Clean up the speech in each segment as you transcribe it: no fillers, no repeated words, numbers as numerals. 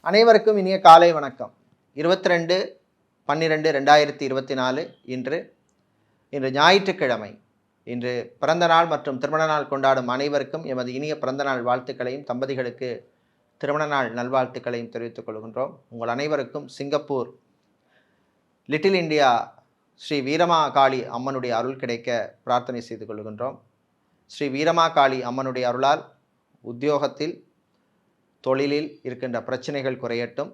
அனைவருக்கும் இனிய காலை வணக்கம். 22/12/2024 இன்று ஞாயிற்றுக்கிழமை. இன்று பிறந்த நாள் மற்றும் திருமண நாள் கொண்டாடும் அனைவருக்கும் எமது இனிய பிறந்த நாள் வாழ்த்துக்களையும், தம்பதிகளுக்கு திருமண நாள் நல்வாழ்த்துக்களையும் தெரிவித்துக் கொள்கின்றோம். உங்கள் அனைவருக்கும் Singapore little India Sri Veeramakali அம்மனுடைய அருள் கிடைக்க பிரார்த்தனை செய்து கொள்கின்றோம். ஸ்ரீ வீரமாகாளி அம்மனுடைய அருளால் உத்தியோகத்தில், தொழிலில் இருக்கின்ற பிரச்சனைகள் குறையட்டும்,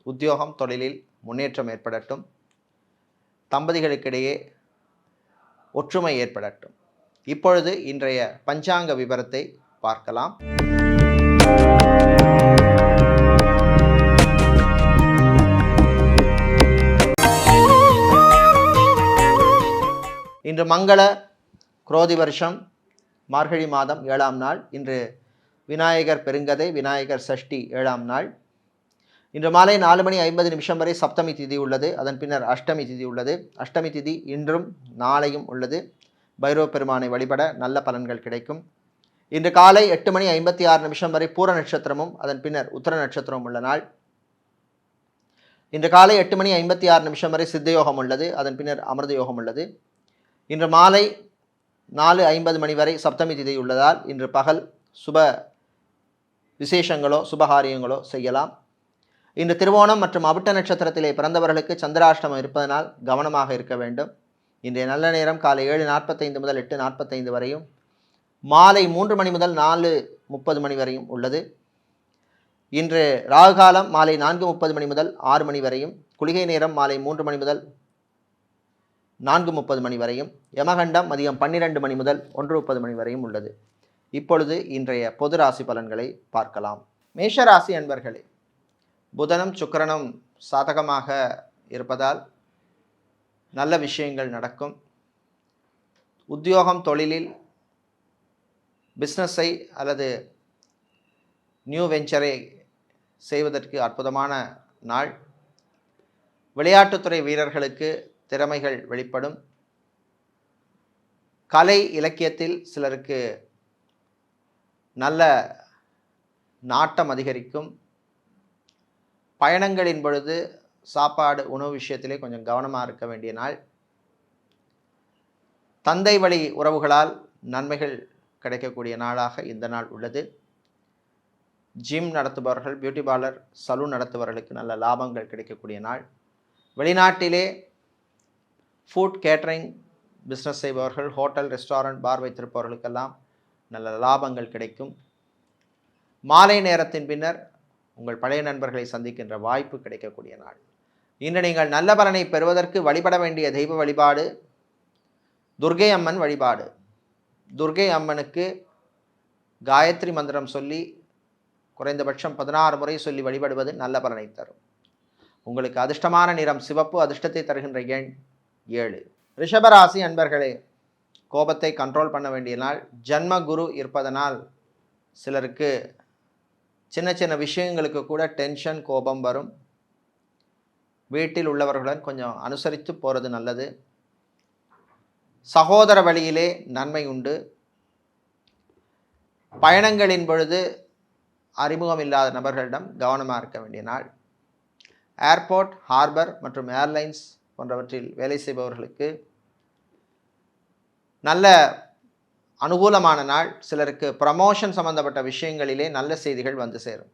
உத்தியோகம் தொழிலில் முன்னேற்றம் ஏற்படட்டும், தம்பதிகளுக்கிடையே ஒற்றுமை ஏற்படட்டும். இப்பொழுது இன்றைய பஞ்சாங்க விவரத்தை பார்க்கலாம். இன்று மங்கள குரோதி வருஷம் மார்கழி மாதம் 7ஆம் நாள். இன்று விநாயகர் பெருங்கதை, விநாயகர் சஷ்டி 7ஆம் நாள். இன்று மாலை 4:50 வரை சப்தமி திதி உள்ளது. அதன் பின்னர் அஷ்டமி திதி உள்ளது. அஷ்டமி திதி இன்றும் நாளையும் உள்ளது. பைரவ பெருமானை வழிபட நல்ல பலன்கள் கிடைக்கும். இன்று காலை 8:56 வரை பூர நட்சத்திரமும் அதன் பின்னர் உத்தர நட்சத்திரமும் உள்ள நாள். இன்று காலை 8:56 வரை சித்தயோகம் உள்ளது. அதன் பின்னர் அமிர்த யோகம் உள்ளது. இன்று மாலை 4:50 வரை சப்தமி திதி உள்ளதால் இன்று பகல் சுப விசேஷங்களோ சுபகாரியங்களோ செய்யலாம். இன்று திருவோணம் மற்றும் அவிட்ட நட்சத்திரத்திலே பிறந்தவர்களுக்கு சந்திராஷ்டமம் இருப்பதனால் கவனமாக இருக்க வேண்டும். இன்றைய நல்ல நேரம் காலை 7:45 முதல் 8:45 வரையும், மாலை 3 மணி முதல் 4:30 மணி வரையும் உள்ளது. இன்று ராகு காலம் மாலை 4:30 மணி முதல் 6 மணி வரையும், குளிகை நேரம் மாலை 3 மணி முதல் 4:30 மணி வரையும், யமகண்டம் மதியம் 12 மணி முதல் 1:30 மணி வரையும் உள்ளது. இப்பொழுது இன்றைய பொது ராசி பலன்களை பார்க்கலாம். மேஷராசி அன்பர்களே, புதனும் சுக்கிரனும் சாதகமாக இருப்பதால் நல்ல விஷயங்கள் நடக்கும். உத்தியோகம் தொழிலில் பிஸ்னஸை அல்லது நியூ வெஞ்சரை செய்வதற்கு அற்புதமான நாள். விளையாட்டுத்துறை வீரர்களுக்கு திறமைகள் வெளிப்படும். கலை இலக்கியத்தில் சிலருக்கு நல்ல நாட்டம் அதிகரிக்கும். பயணங்களின் பொழுது சாப்பாடு உணவு விஷயத்திலே கொஞ்சம் கவனமாக இருக்க வேண்டிய நாள். தந்தை வழி உறவுகளால் நன்மைகள் கிடைக்கக்கூடிய நாளாக இந்த நாள் உள்ளது. ஜிம் நடத்துபவர்கள், பியூட்டி பார்லர், சலூன் நடத்துபவர்களுக்கு நல்ல லாபங்கள் கிடைக்கக்கூடிய நாள். வெளிநாட்டிலே ஃபுட் கேட்டரிங் பிஸ்னஸ் செய்பவர்கள், ஹோட்டல், ரெஸ்டாரண்ட், பார் வைத்திருப்பவர்களுக்கெல்லாம் நல்ல லாபங்கள் கிடைக்கும். மாலை நேரத்தின் பின்னர் உங்கள் பழைய நண்பர்களை சந்திக்கின்ற வாய்ப்பு கிடைக்கக்கூடிய நாள். இன்று நீங்கள் நல்ல பலனை பெறுவதற்கு வழிபட வேண்டிய தெய்வ வழிபாடு துர்க்கை அம்மன் வழிபாடு. துர்க்கை அம்மனுக்கு காயத்ரி மந்திரம் சொல்லி குறைந்தபட்சம் 16 முறை சொல்லி வழிபடுவது நல்ல பலனை தரும். உங்களுக்கு அதிர்ஷ்டமான நிறம் சிவப்பு. அதிர்ஷ்டத்தை தருகின்ற எண் 7. ரிஷபராசி அன்பர்களே, கோபத்தை கண்ட்ரோல் பண்ண வேண்டிய நாள். ஜன்ம குரு இருப்பதனால் சிலருக்கு சின்ன சின்ன விஷயங்களுக்கு கூட டென்ஷன், கோபம் வரும். வீட்டில் உள்ளவர்களுடன் கொஞ்சம் அனுசரித்து போகிறது நல்லது. சகோதர வழியிலே நன்மை உண்டு. பயணங்களின் பொழுது அறிமுகம் இல்லாத நபர்களிடம் கவனமாக இருக்க வேண்டிய நாள். ஏர்போர்ட், ஹார்பர் மற்றும் ஏர்லைன்ஸ் போன்றவற்றில் வேலை செய்பவர்களுக்கு நல்ல அனுகூலமான நாள். சிலருக்கு ப்ரமோஷன் சம்பந்தப்பட்ட விஷயங்களிலே நல்ல செய்திகள் வந்து சேரும்.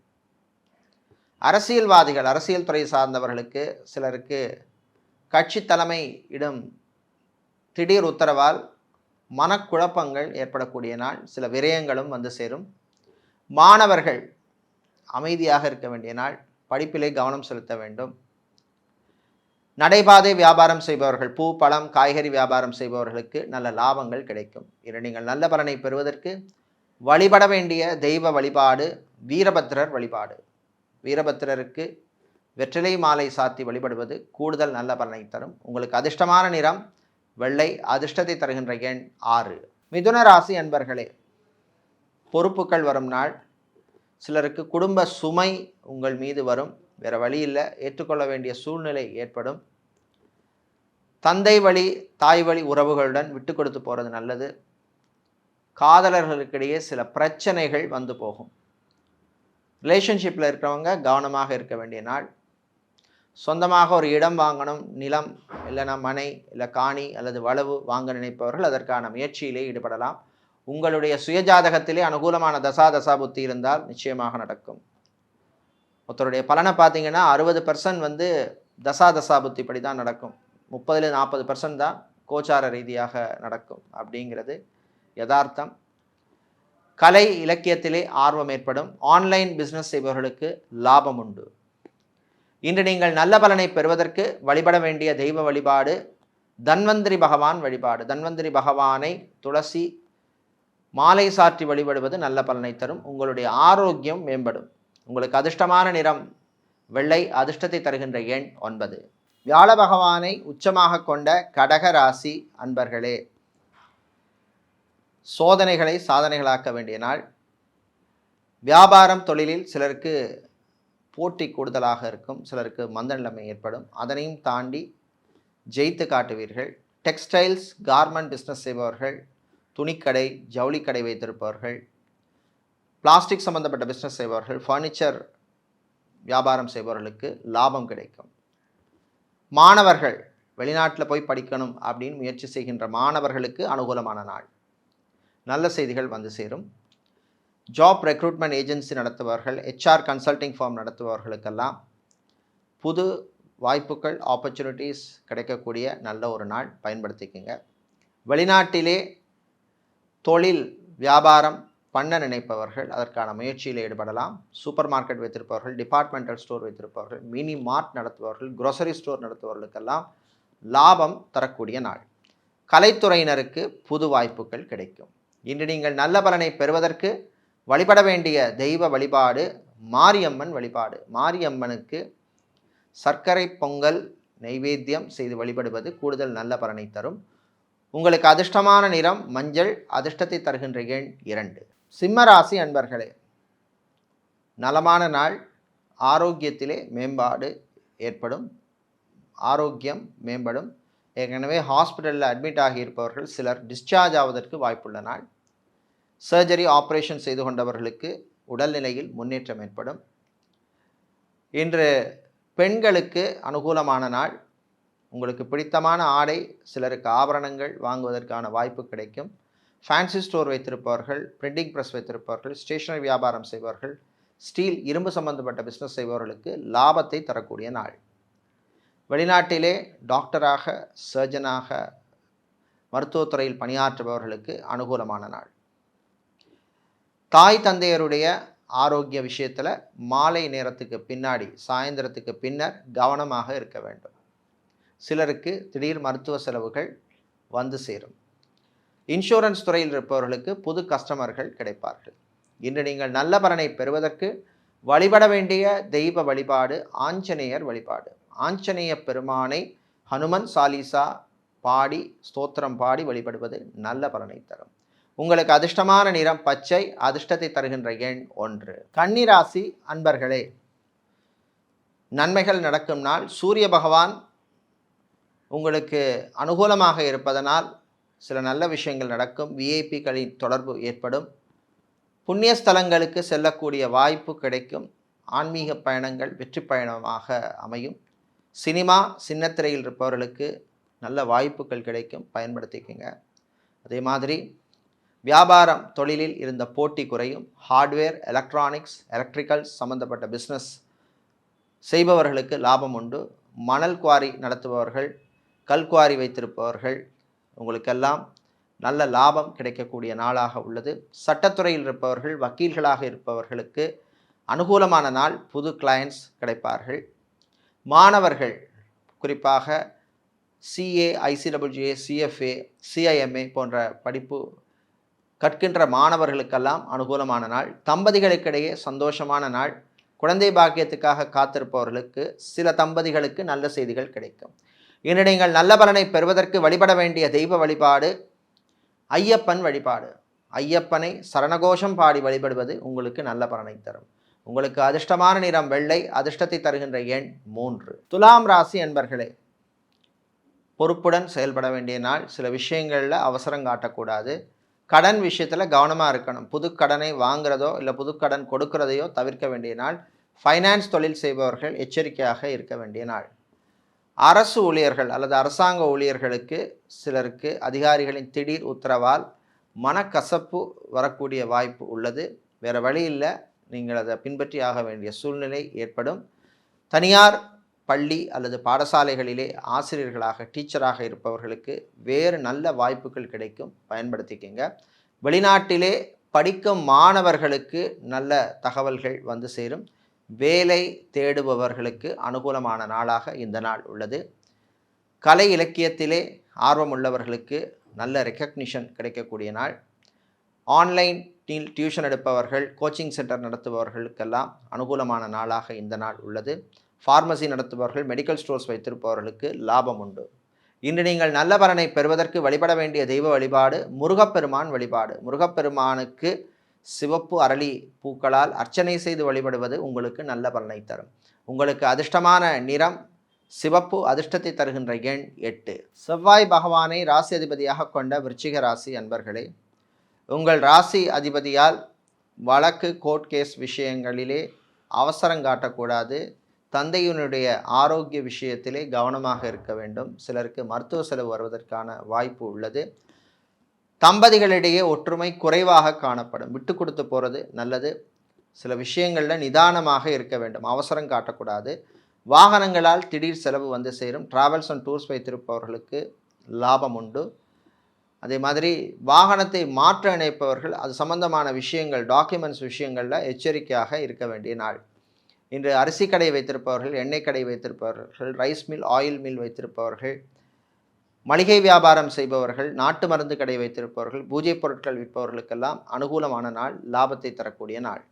அரசியல்வாதிகள், அரசியல் துறை சார்ந்தவர்களுக்கு சிலருக்கு கட்சி தலைமை இடம் திடீர் உத்தரவால் மனக்குழப்பங்கள் ஏற்படக்கூடிய நாள். சில விரயங்களும் வந்து சேரும். மாணவர்கள் அமைதியாக இருக்க வேண்டிய நாள். படிப்பிலே கவனம் செலுத்த வேண்டும். நடைபாதை வியாபாரம் செய்பவர்கள், பூ, பழம், காய்கறி வியாபாரம் செய்பவர்களுக்கு நல்ல லாபங்கள் கிடைக்கும். இன்று நீங்கள் நல்ல பலனை பெறுவதற்கு வழிபட வேண்டிய தெய்வ வழிபாடு வீரபத்திரர் வழிபாடு. வீரபத்திரருக்கு வெற்றிலை மாலை சாத்தி வழிபடுவது கூடுதல் நல்ல பலனை தரும். உங்களுக்கு அதிர்ஷ்டமான நிறம் வெள்ளை. அதிர்ஷ்டத்தை தருகின்ற எண் 6. மிதுன ராசி அன்பர்களே, பொறுப்புகள் வரும் நாள். சிலருக்கு குடும்ப சுமை உங்கள் மீது வரும். வேறு வழி இல்லை, ஏற்றுக்கொள்ள வேண்டிய சூழ்நிலை ஏற்படும். தந்தை வழி, தாய் வழி உறவுகளுடன் விட்டு கொடுத்து போகிறது நல்லது. காதலர்களுக்கிடையே சில பிரச்சனைகள் வந்து போகும். ரிலேஷன்ஷிப்பில் இருக்கிறவங்க கவனமாக இருக்க வேண்டிய நாள். சொந்தமாக ஒரு இடம் வாங்கணும், நிலம் இல்லைனா மனை இல்லை காணி அல்லது வளவு வாங்க நினைப்பவர்கள் அதற்கான முயற்சியிலே ஈடுபடலாம். உங்களுடைய சுயஜாதகத்திலே அனுகூலமான தசாபுத்தி இருந்தால் நிச்சயமாக நடக்கும். ஒருத்தருடைய பலனை பார்த்தீங்கன்னா 60% தசாபுத்தி படி தான் நடக்கும். 30-40% தான் கோச்சார ரீதியாக நடக்கும் அப்படிங்கிறது யதார்த்தம். கலை இலக்கியத்திலே ஆர்வம் ஏற்படும். ஆன்லைன் பிஸ்னஸ் செய்பவர்களுக்கு லாபம் உண்டு. இன்று நீங்கள் நல்ல பலனை பெறுவதற்கு வழிபட வேண்டிய தெய்வ வழிபாடு தன்வந்திரி பகவான் வழிபாடு. தன்வந்திரி பகவானை துளசி மாலை சாற்றி வழிபடுவது நல்ல பலனை தரும். உங்களுடைய ஆரோக்கியம் மேம்படும். உங்களுக்கு அதிர்ஷ்டமான நிறம் வெள்ளை, அதிர்ஷ்டத்தை தருகின்ற எண் 9. வியாழ பகவானை உச்சமாக கொண்ட கடக ராசி அன்பர்களே, சோதனைகளை சாதனைகளாக்க வேண்டிய நாள். வியாபாரம் தொழிலில் சிலருக்கு போட்டி கூடுதலாக இருக்கும், சிலருக்கு மந்த நிலைமை ஏற்படும். அதனையும் தாண்டி ஜெயித்து காட்டுவீர்கள். டெக்ஸ்டைல்ஸ் கார்மெண்ட் பிஸ்னஸ் செய்பவர்கள், துணிக்கடை ஜவுளிக்கடை வைத்திருப்பவர்கள், பிளாஸ்டிக் சம்பந்தப்பட்ட பிஸ்னஸ் செய்பவர்கள், ஃபர்னிச்சர் வியாபாரம் செய்பவர்களுக்கு லாபம் கிடைக்கும். மாணவர்கள் வெளிநாட்டில் போய் படிக்கணும் அப்படின்னு முயற்சி செய்கின்ற மாணவர்களுக்கு அனுகூலமான நாள். நல்ல செய்திகள் வந்து சேரும். ஜாப் ரெக்ரூட்மெண்ட் ஏஜென்சி நடத்துபவர்கள், ஹெச்ஆர் கன்சல்டிங் ஃபார்ம் நடத்துபவர்களுக்கெல்லாம் புது வாய்ப்புகள் ஆப்பர்ச்சுனிட்டிஸ் கிடைக்கக்கூடிய நல்ல ஒரு நாள். பயன்படுத்திக்கங்க. வெளிநாட்டிலே தொழில் வியாபாரம் பண்ண நினைப்பவர்கள் அதற்கான முயற்சியில் ஈடுபடலாம். சூப்பர் மார்க்கெட் வைத்திருப்பவர்கள், டிபார்ட்மெண்டல் ஸ்டோர் வைத்திருப்பவர்கள், மினி மார்ட் நடத்துபவர்கள், குரோசரி ஸ்டோர் நடத்துபவர்களுக்கெல்லாம் லாபம் தரக்கூடிய நாள். கலைத்துறையினருக்கு புது வாய்ப்புகள் கிடைக்கும். இன்று நீங்கள் நல்ல பலனை பெறுவதற்கு வழிபட வேண்டிய தெய்வ வழிபாடு மாரியம்மன் வழிபாடு. மாரியம்மனுக்கு சர்க்கரை பொங்கல் நைவேத்தியம் செய்து வழிபடுவது கூடுதல் நல்ல பலனை தரும். உங்களுக்கு அதிர்ஷ்டமான நிறம் மஞ்சள், அதிர்ஷ்டத்தை தருகின்ற எண் 2. சிம்மராசி அன்பர்களே, நலமான நாள். ஆரோக்கியத்திலே மேம்பாடு ஏற்படும். ஆரோக்கியம் மேம்படும். ஏற்கனவே ஹாஸ்பிட்டலில் அட்மிட் ஆகியிருப்பவர்கள் சிலர் டிஸ்சார்ஜ் ஆவதற்கு வாய்ப்புள்ள நாள். சர்ஜரி ஆப்ரேஷன் செய்து கொண்டவர்களுக்கு உடல்நிலையில் முன்னேற்றம் ஏற்படும். இன்று பெண்களுக்கு அனுகூலமான நாள். உங்களுக்கு பிடித்தமான ஆடை, சிலருக்கு ஆபரணங்கள் வாங்குவதற்கான வாய்ப்பு கிடைக்கும். ஃபேன்சி ஸ்டோர் வைத்திருப்பவர்கள், பிரிண்டிங் ப்ரெஸ் வைத்திருப்பவர்கள், ஸ்டேஷனரி வியாபாரம் செய்பவர்கள், ஸ்டீல் இரும்பு சம்பந்தப்பட்ட பிஸ்னஸ் செய்பவர்களுக்கு லாபத்தை தரக்கூடிய நாள். வெளிநாட்டிலே டாக்டராக, சர்ஜனாக, மருத்துவத்துறையில் பணியாற்றுபவர்களுக்கு அனுகூலமான நாள். தாய் தந்தையருடைய ஆரோக்கிய விஷயத்தில் மாலை நேரத்துக்கு பின்னாடி, சாயந்தரத்துக்கு பின்னர் கவனமாக இருக்க வேண்டும். சிலருக்கு திடீர் மருத்துவ செலவுகள் வந்து சேரும். இன்சூரன்ஸ் துறையில் இருப்பவர்களுக்கு புது கஸ்டமர்கள் கிடைப்பார்கள். இன்று நீங்கள் நல்ல பலனை பெறுவதற்கு வழிபட வேண்டிய தெய்வ வழிபாடு ஆஞ்சநேயர் வழிபாடு. ஆஞ்சநேய பெருமானை ஹனுமன் சாலிசா பாடி, ஸ்தோத்திரம் பாடி வழிபடுவது நல்ல பலனை தரும். உங்களுக்கு அதிர்ஷ்டமான நிறம் பச்சை, அதிர்ஷ்டத்தை தருகின்ற எண் 1. கன்னிராசி அன்பர்களே, நன்மைகள் நடக்கும் நாள். சூரிய பகவான் உங்களுக்கு அனுகூலமாக இருப்பதனால் சில நல்ல விஷயங்கள் நடக்கும். விஐபிகளின் தொடர்பு ஏற்படும். புண்ணிய ஸ்தலங்களுக்கு செல்லக்கூடிய வாய்ப்பு கிடைக்கும். ஆன்மீக பயணங்கள் வெற்றி பயணமாக அமையும். சினிமா சின்னத்திரையில் இருப்பவர்களுக்கு நல்ல வாய்ப்புகள் கிடைக்கும். பயன்படுத்திக்கங்க. அதே மாதிரி வியாபாரம் தொழிலில் இருந்த போட்டி குறையும். ஹார்ட்வேர், எலக்ட்ரானிக்ஸ், எலக்ட்ரிக்கல்ஸ் சம்பந்தப்பட்ட பிஸ்னஸ் செய்பவர்களுக்கு லாபம் உண்டு. மணல் குவாரி நடத்துபவர்கள், கல்குவாரி வைத்திருப்பவர்கள், உங்களுக்கெல்லாம் நல்ல லாபம் கிடைக்கக்கூடிய நாளாக உள்ளது. சட்டத்துறையில் இருப்பவர்கள், வக்கீல்களாக இருப்பவர்களுக்கு அனுகூலமான நாள். புது கிளையண்ட்ஸ் கிடைப்பார்கள். மாணவர்கள் குறிப்பாக சிஏ, ஐசிடபிள்யூஏ, சிஎஃப்ஏ, சிஐஎம்ஏ போன்ற படிப்பு கற்கின்ற மாணவர்களுக்கெல்லாம் அனுகூலமான நாள். தம்பதிகளுக்கிடையே சந்தோஷமான நாள். குழந்தை பாக்கியத்துக்காக காத்திருப்பவர்களுக்கு சில தம்பதிகளுக்கு நல்ல செய்திகள் கிடைக்கும். இன்று நீங்கள் நல்ல பலனை பெறுவதற்கு வழிபட வேண்டிய தெய்வ வழிபாடு ஐயப்பன் வழிபாடு. ஐயப்பனை சரணகோஷம் பாடி வழிபடுவது உங்களுக்கு நல்ல பலனை தரும். உங்களுக்கு அதிர்ஷ்டமான நிறம் வெள்ளை, அதிர்ஷ்டத்தை தருகின்ற எண் 3. துலாம் ராசி அன்பர்களே, பொறுப்புடன் செயல்பட வேண்டிய நாள். சில விஷயங்களில் அவசரம் காட்டக்கூடாது. கடன் விஷயத்தில் கவனமாக இருக்கணும். புது கடனை வாங்குறதோ இல்லை புது கடன் கொடுக்கிறதையோ தவிர்க்க வேண்டிய நாள். ஃபைனான்ஸ் தொழில் செய்பவர்கள் எச்சரிக்கையாக இருக்க வேண்டிய நாள். அரசு ஊழியர்கள் அல்லது அரசாங்க ஊழியர்களுக்கு சிலருக்கு அதிகாரிகளின் திடீர் உத்தரவால் மனக்கசப்பு வரக்கூடிய வாய்ப்பு உள்ளது. வேறு வழி இல்லை, நீங்கள் அதை பின்பற்றி ஆக வேண்டிய சூழ்நிலை ஏற்படும். தனியார் பள்ளி அல்லது பாடசாலைகளிலே ஆசிரியர்களாக டீச்சராக இருப்பவர்களுக்கு வேறு நல்ல வாய்ப்புகள் கிடைக்கும், பயன்படுத்திக்கங்க. வெளிநாட்டிலே படிக்கும் மாணவர்களுக்கு நல்ல தகவல்கள் வந்து சேரும். வேலை தேடுபவர்களுக்கு அனுகூலமான நாளாக இந்த நாள் உள்ளது. கலை இலக்கியத்திலே ஆர்வமுள்ளவர்களுக்கு நல்ல ரெக்கக்னிஷன் கிடைக்கக்கூடிய நாள். ஆன்லைன் டியூஷன் எடுப்பவர்கள், கோச்சிங் சென்டர் நடத்துபவர்களுக்கெல்லாம் அனுகூலமான நாளாக இந்த நாள் உள்ளது. ஃபார்மசி நடத்துபவர்கள், மெடிக்கல் ஸ்டோர்ஸ் வைத்திருப்பவர்களுக்கு லாபம் உண்டு. இன்று நீங்கள் நல்ல பலனை பெறுவதற்கு வழிபட வேண்டிய தெய்வ வழிபாடு முருகப்பெருமான் வழிபாடு. முருகப்பெருமானுக்கு சிவப்பு அரளி பூக்களால் அர்ச்சனை செய்து வழிபடுவது உங்களுக்கு நல்ல பலனை தரும். உங்களுக்கு அதிர்ஷ்டமான நிறம் சிவப்பு, அதிர்ஷ்டத்தை தருகின்ற எண் 8. செவ்வாய் பகவானை ராசி அதிபதியாக கொண்ட விருச்சிக ராசி அன்பர்களே, உங்கள் ராசி அதிபதியால் வழக்கு கோர்ட் கேஸ் விஷயங்களிலே அவசரம் காட்டக்கூடாது. தந்தையினுடைய ஆரோக்கிய விஷயத்திலே கவனமாக இருக்க வேண்டும். சிலருக்கு மருத்துவ செலவு வருவதற்கான வாய்ப்பு உள்ளது. தம்பதிகளிடையே ஒற்றுமை குறைவாக காணப்படும். விட்டு கொடுத்து போகிறது நல்லது. சில விஷயங்களில் நிதானமாக இருக்க வேண்டும், அவசரம் காட்டக்கூடாது. வாகனங்களால் திடீர் செலவு வந்து சேரும். டிராவல்ஸ் அண்ட் டூர்ஸ் வைத்திருப்பவர்களுக்கு லாபம் உண்டு. அதே மாதிரி வாகனத்தை மாற்ற நினைப்பவர்கள் அது சம்பந்தமான விஷயங்கள், டாக்குமெண்ட்ஸ் விஷயங்களில் எச்சரிக்கையாக இருக்க வேண்டிய நாள். இன்று அரிசி கடை வைத்திருப்பவர்கள், எண்ணெய் கடை வைத்திருப்பவர்கள், ரைஸ் மில், ஆயில் மில் வைத்திருப்பவர்கள், மளிகை வியாபாரம் செய்பவர்கள், நாட்டு மருந்து கடை வைத்திருப்பவர்கள், பூஜை பொருட்கள் விற்பவர்களுக்கெல்லாம் அனுகூலமான நாள், லாபத்தை தரக்கூடிய நாள்.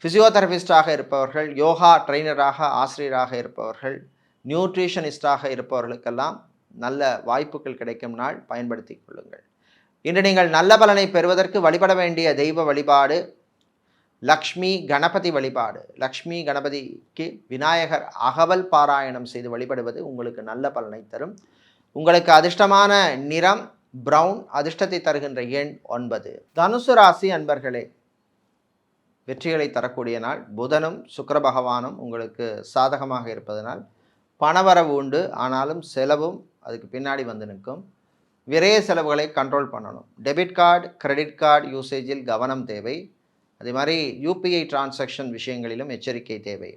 ஃபிசியோதெரபிஸ்டாக இருப்பவர்கள், யோகா ட்ரெயினராக ஆசிரியராக இருப்பவர்கள், நியூட்ரிஷனிஸ்டாக இருப்பவர்களுக்கெல்லாம் நல்ல வாய்ப்புகள் கிடைக்கும் நாள், பயன்படுத்தி கொள்ளுங்கள். இன்று நீங்கள் நல்ல பலனை பெறுவதற்கு வழிபட வேண்டிய தெய்வ வழிபாடு லக்ஷ்மி கணபதி வழிபாடு. லக்ஷ்மி கணபதிக்கு விநாயகர் அகவல் பாராயணம் செய்து வழிபடுவது உங்களுக்கு நல்ல பலனை தரும். உங்களுக்கு அதிர்ஷ்டமான நிறம் பிரவுன், அதிர்ஷ்டத்தை தருகின்ற எண் 9. தனுசு ராசி அன்பர்களே, வெற்றிகளை தரக்கூடிய நாள். புதனும் சுக்கிர பகவானும் உங்களுக்கு சாதகமாக இருப்பதனால் பணவரவு உண்டு. ஆனாலும் செலவும் அதுக்கு பின்னாடி வந்து நிற்கும். விரைய செலவுகளை கண்ட்ரோல் பண்ணணும். டெபிட் கார்டு, கிரெடிட் கார்டு யூசேஜில் கவனம் தேவை. அதே மாதிரி யூபிஐ டிரான்சாக்ஷன் விஷயங்களிலும் எச்சரிக்கை தேவை.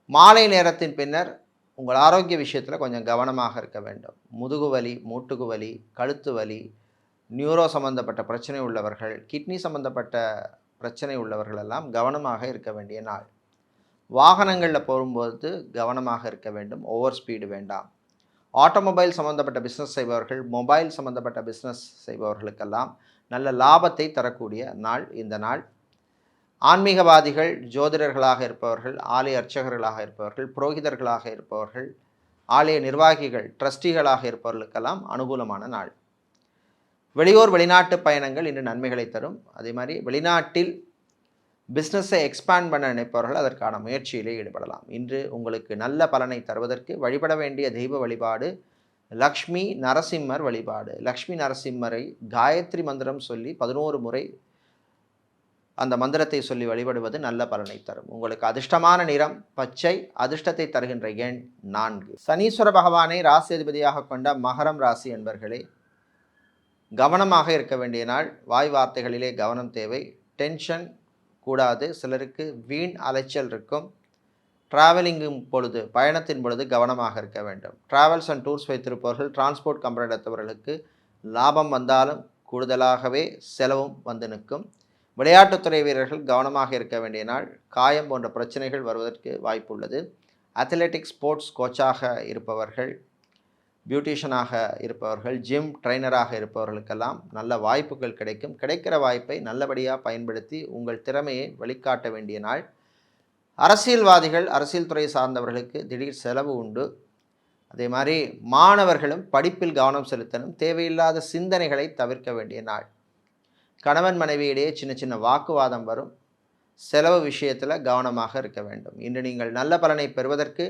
மாலை நேரத்தின் பின்னர் உங்கள் ஆரோக்கிய விஷயத்தில் கொஞ்சம் கவனமாக இருக்க வேண்டும். முதுகு வலி, மூட்டுக்கு வலி, கழுத்து வலி, நியூரோ சம்பந்தப்பட்ட பிரச்சனை உள்ளவர்கள், கிட்னி சம்பந்தப்பட்ட பிரச்சனை உள்ளவர்கள் எல்லாம் கவனமாக இருக்க வேண்டிய நாள். வாகனங்களில் போகும்போது கவனமாக இருக்க வேண்டும், ஓவர் ஸ்பீடு வேண்டாம். ஆட்டோமொபைல் சம்பந்தப்பட்ட பிஸ்னஸ் செய்பவர்கள், மொபைல் சம்பந்தப்பட்ட பிஸ்னஸ் செய்பவர்களுக்கெல்லாம் நல்ல லாபத்தை தரக்கூடிய நாள் இந்த நாள். ஆன்மீகவாதிகள், ஜோதிடர்களாக இருப்பவர்கள், ஆலய அர்ச்சகர்களாக இருப்பவர்கள், புரோகிதர்களாக இருப்பவர்கள், ஆலய நிர்வாகிகள், ட்ரஸ்டிகளாக இருப்பவர்களுக்கெல்லாம் அனுகூலமான நாள். வெளியூர் வெளிநாட்டு பயணங்கள் இன்று நன்மைகளை தரும். அதே மாதிரி வெளிநாட்டில் பிஸ்னஸை எக்ஸ்பேண்ட் பண்ண நினைப்பவர்கள் அதற்கான முயற்சியிலே ஈடுபடலாம். இன்று உங்களுக்கு நல்ல பலனை தருவதற்கு வழிபட வேண்டிய தெய்வ வழிபாடு லக்ஷ்மி நரசிம்மர் வழிபாடு. லக்ஷ்மி நரசிம்மரை காயத்ரி மந்திரம் சொல்லி 11 முறை அந்த மந்திரத்தை சொல்லி வழிபடுவது நல்ல பலனை தரும். உங்களுக்கு அதிர்ஷ்டமான நிறம் பச்சை, அதிர்ஷ்டத்தை தருகின்ற எண் 4. சனீஸ்வர பகவானை ராசி அதிபதியாக கொண்ட மகரம் ராசி என்பர்களே, கவனமாக இருக்க வேண்டிய நாள். வாய் வார்த்தைகளிலே கவனம் தேவை. டென்ஷன் கூடாது. சிலருக்கு வீண் அலைச்சல் இருக்கும். ட்ராவலிங்கும் பொழுது, பயணத்தின் பொழுது கவனமாக இருக்க வேண்டும். ட்ராவல்ஸ் அண்ட் டூர்ஸ் வைத்திருப்பவர்கள், டிரான்ஸ்போர்ட் கம்பெனி நடத்துபவர்களுக்கு லாபம் வந்தாலும் கூடுதலாகவே செலவும் வந்து நிற்கும். விளையாட்டுத்துறை வீரர்கள் கவனமாக இருக்க வேண்டிய நாள். காயம் போன்ற பிரச்சனைகள் வருவதற்கு வாய்ப்பு உள்ளது. அத்லெட்டிக்ஸ் ஸ்போர்ட்ஸ் கோச்சாக இருப்பவர்கள், பியூட்டிஷியனாக இருப்பவர்கள், ஜிம் ட்ரைனராக இருப்பவர்களுக்கெல்லாம் நல்ல வாய்ப்புகள் கிடைக்கும். கிடைக்கிற வாய்ப்பை நல்லபடியாக பயன்படுத்தி உங்கள் திறமையை வெளிக்காட்ட வேண்டிய நாள். அரசியல்வாதிகள், அரசியல் துறை சார்ந்தவர்களுக்கு திடீர் செலவு உண்டு. அதே மாதிரி மாணவர்களும் படிப்பில் கவனம் செலுத்தணும். தேவையில்லாத சிந்தனைகளை தவிர்க்க வேண்டிய நாள். கணவன் மனைவியிடையே சின்ன சின்ன வாக்குவாதம் வரும். செலவு விஷயத்தில் கவனமாக இருக்க வேண்டும். இன்று நீங்கள் நல்ல பலனை பெறுவதற்கு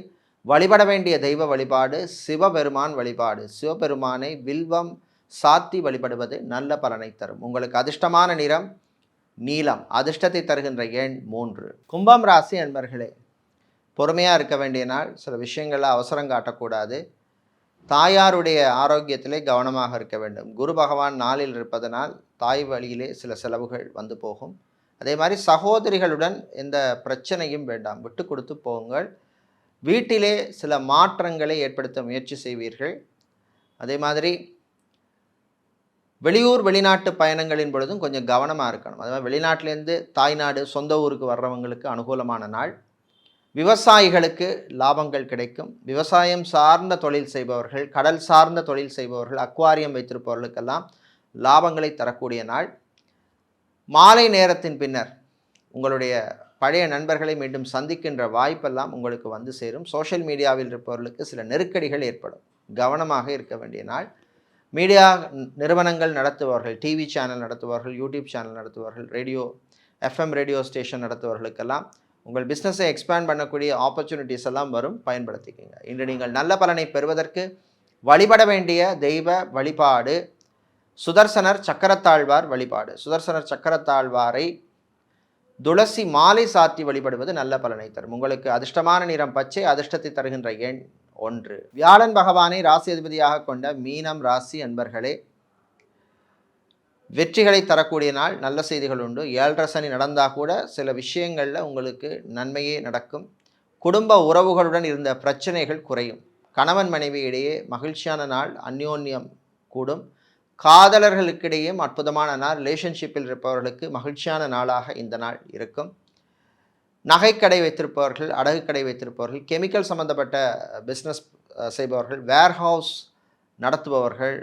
வழிபட வேண்டிய தெய்வ வழிபாடு சிவபெருமான் வழிபாடு. சிவபெருமானை வில்வம் சாத்தி வழிபடுவது நல்ல பலனை தரும். உங்களுக்கு அதிர்ஷ்டமான நிறம் நீலம். அதிர்ஷ்டத்தை தருகின்ற எண் 3. கும்பம் ராசி அன்பர்களே, பொறுமையாக இருக்க வேண்டிய நாள். சில விஷயங்களில் அவசரம் காட்டக்கூடாது. தாயாருடைய ஆரோக்கியத்திலே கவனமாக இருக்க வேண்டும். குரு பகவான் நாளில் இருப்பதனால் தாய் வழியிலே சில செலவுகள் வந்து போகும். அதே மாதிரி சகோதரிகளுடன் எந்த பிரச்சனையும் வேண்டாம், விட்டு கொடுத்து போங்கள். வீட்டிலே சில மாற்றங்களை ஏற்படுத்த முயற்சி செய்வீர்கள். அதே மாதிரி வெளியூர் வெளிநாட்டு பயணங்களின் பொழுதும் கொஞ்சம் கவனமாக இருக்கணும். அதாவது வெளிநாட்டிலேருந்து தாய்நாடு சொந்த ஊருக்கு வர்றவங்களுக்கு அனுகூலமான நாள். விவசாயிகளுக்கு லாபங்கள் கிடைக்கும். விவசாயம் சார்ந்த தொழில் செய்பவர்கள், கடல் சார்ந்த தொழில் செய்பவர்கள், அக்வாரியம் வைத்திருப்பவர்களுக்கெல்லாம் லாபங்களை தரக்கூடிய நாள். மாலை நேரத்தின் பின்னர் உங்களுடைய பழைய நண்பர்களை மீண்டும் சந்திக்கின்ற வாய்ப்பெல்லாம் உங்களுக்கு வந்து சேரும். சோஷியல் மீடியாவில் இருப்பவர்களுக்கு சில நெருக்கடிகள் ஏற்படும். கவனமாக இருக்க வேண்டிய நாள். மீடியா நிறுவனங்கள் நடத்துபவர்கள், டிவி சேனல் நடத்துபவர்கள், யூடியூப் சேனல் நடத்துபவர்கள், FM ரேடியோ ஸ்டேஷன் நடத்துபவர்களுக்கெல்லாம் உங்கள் பிஸ்னஸை எக்ஸ்பேண்ட் பண்ணக்கூடிய ஆப்பர்ச்சுனிட்டிஸ் எல்லாம் வரும், பயன்படுத்திக்கோங்க. இன்று நீங்கள் நல்ல பலனை பெறுவதற்கு வழிபட வேண்டிய தெய்வ வழிபாடு சுதர்சனர் சக்கரத்தாழ்வார் வழிபாடு. சுதர்சனர் சக்கரத்தாழ்வாரை துளசி மாலை சாத்தி வழிபடுவது நல்ல பலனை தரும். உங்களுக்கு அதிர்ஷ்டமான நிறம் பச்சை. அதிர்ஷ்டத்தை தருகின்ற எண் 1. வியாழன் பகவானை ராசி அதிபதியாக கொண்ட மீனம் ராசி அன்பர்களே, வெற்றிகளை தரக்கூடிய நாள். நல்ல செய்திகள் உண்டு. 7.5 சனி நடந்தால் கூட சில விஷயங்களில் உங்களுக்கு நன்மையே நடக்கும். குடும்ப உறவுகளுடன் இருந்த பிரச்சனைகள் குறையும். கணவன் மனைவி இடையே மகிழ்ச்சியான நாள். அந்யோன்யம் கூடும். காதலர்களுக்கிடையேயும் அற்புதமான நாள். ரிலேஷன்ஷிப்பில் இருப்பவர்களுக்கு மகிழ்ச்சியான நாளாக இந்த நாள் இருக்கும். நகைக்கடை வைத்திருப்பவர்கள், அடகு கடை வைத்திருப்பவர்கள், கெமிக்கல் சம்பந்தப்பட்ட பிஸ்னஸ் செய்பவர்கள், வேர்ஹவுஸ் நடத்துபவர்கள்,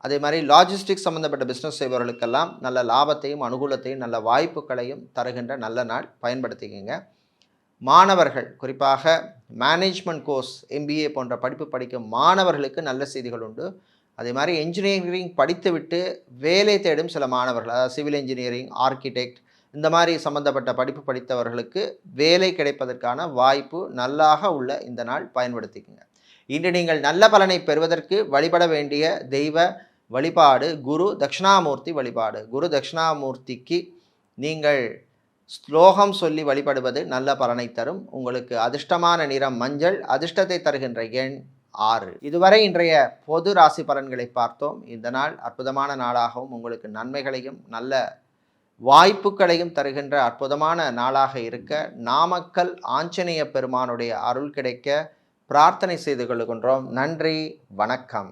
அதே மாதிரி லாஜிஸ்டிக்ஸ் சம்மந்தப்பட்ட பிஸ்னஸ் செய்பவர்களுக்கெல்லாம் நல்ல லாபத்தையும் அனுகூலத்தையும் நல்ல வாய்ப்புகளையும் தருகின்ற நல்ல நாள், பயன்படுத்திக்கங்க. மாணவர்கள், குறிப்பாக மேனேஜ்மெண்ட் கோர்ஸ், MBA போன்ற படிப்பு படிக்கும் மாணவர்களுக்கு நல்ல செய்திகள் உண்டு. அதே மாதிரி என்ஜினியரிங் படித்துவிட்டு வேலை தேடும் சில மாணவர்கள், அதாவது சிவில் இன்ஜினியரிங், ஆர்கிடெக்ட், இந்த மாதிரி சம்பந்தப்பட்ட படிப்பு படித்தவர்களுக்கு வேலை கிடைப்பதற்கான வாய்ப்பு நல்லாக உள்ள இந்த நாள், பயன்படுத்திக்கங்க. இன்று நீங்கள் நல்ல பலனை பெறுவதற்கு வழிபட வேண்டிய தெய்வ வழிபாடு குரு தட்சிணாமூர்த்தி வழிபாடு. குரு தட்சிணாமூர்த்திக்கு நீங்கள் ஸ்லோகம் சொல்லி வழிபடுவது நல்ல பலனை தரும். உங்களுக்கு அதிர்ஷ்டமான நிறம் மஞ்சள். அதிர்ஷ்டத்தை தருகின்ற எண் 6. இதுவரை இன்றைய பொது ராசி பலன்களை பார்த்தோம். இந்த நாள் அற்புதமான நாளாகவும் உங்களுக்கு நன்மைகளையும் நல்ல வாய்ப்புகளையும் தருகின்ற அற்புதமான நாளாக இருக்க நாமக்கல் ஆஞ்சநேய பெருமானுடைய அருள் கிடைக்க பிரார்த்தனை செய்து கொள்கின்றோம். நன்றி, வணக்கம்.